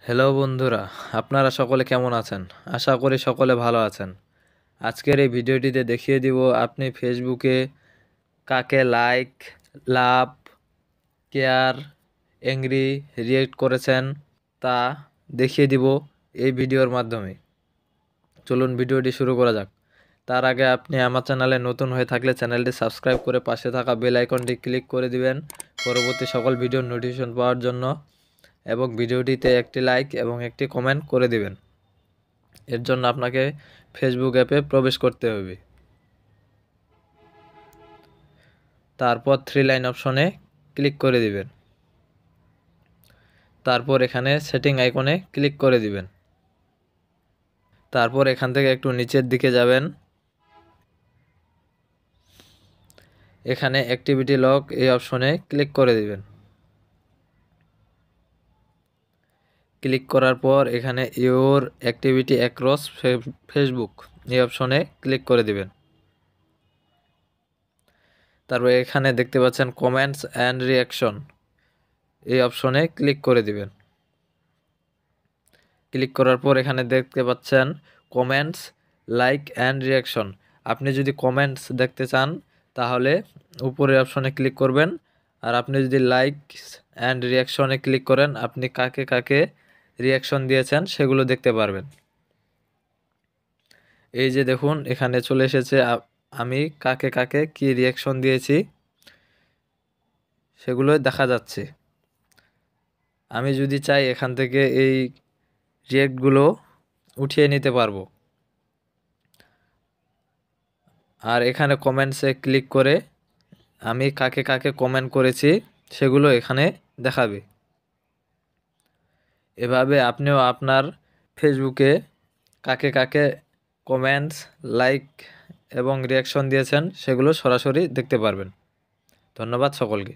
Hello বন্ধুরা, আপনারা সকলে কেমন আছেন? আশা করি সকলে ভালো আছেন। আজকের এই ভিডিওটিতে দেখিয়ে দিব আপনি ফেসবুকে কাকে লাইক, লাভ, কেয়ার, অ্যাংরি, রিয়েক্ট করেছেন তা দেখিয়ে দিব এই ভিডিওর মাধ্যমে। চলুন ভিডিওটি শুরু করা যাক। তার আগে আপনি আমার চ্যানেলে নতুন হয়ে থাকলে চ্যানেলটি সাবস্ক্রাইব করে পাশে থাকা বেল আইকনটি ক্লিক করে দিবেন পরবর্তী সকল ভিডিওর নোটিফিকেশন পাওয়ার জন্য, এবং ভিডিওটিতে একটি লাইক এবং একটি কমেন্ট করে দিবেন। এর জন্য আপনাকে ফেসবুক অ্যাপে প্রবেশ করতে হবে। তারপর 3 লাইন অপশনে ক্লিক করে দিবেন। তারপর এখানে সেটিং আইকনে ক্লিক করে দিবেন। তারপর এখান থেকে একটু নিচের দিকে যাবেন। এখানে অ্যাক্টিভিটি লক এই অপশনে ক্লিক করে দিবেন। ক্লিক করার পর এখানে ইওর অ্যাক্টিভিটি অ্যাক্রস ফেসবুক এই অপশনে ক্লিক করে দিবেন। তারপর এখানে দেখতে পাচ্ছেন কমেন্টস অ্যান্ড রিয়াকশন এই অপশনে ক্লিক করে দিবেন। ক্লিক করার পর এখানে দেখতে পাচ্ছেন কমেন্টস, লাইক অ্যান্ড রিয়াকশন। আপনি যদি কমেন্টস দেখতে চান তাহলে উপরের অপশনে ক্লিক করবেন, আর আপনি যদি লাইক অ্যান্ড রিয়াকশনে ক্লিক করেন আপনি কাকে কাকে রিয়াকশন দিয়েছেন সেগুলো দেখতে পারবেন। এই যে দেখুন এখানে চলে এসেছে আমি কাকে কাকে কি রিয়াকশন দিয়েছি সেগুলো দেখা যাচ্ছে। আমি যদি চাই এখান থেকে এই রিয়েক্টগুলো উঠিয়ে নিতে পারবো। আর এখানে কমেন্টসে ক্লিক করে আমি কাকে কাকে কমেন্ট করেছি সেগুলো এখানে দেখাবে। এভাবে আপনিও আপনার ফেসবুকে কাকে কাকে কমেন্টস, লাইক এবং রিয়াকশন দিয়েছেন সেগুলো সরাসরি দেখতে পারবেন। ধন্যবাদ সকলকে।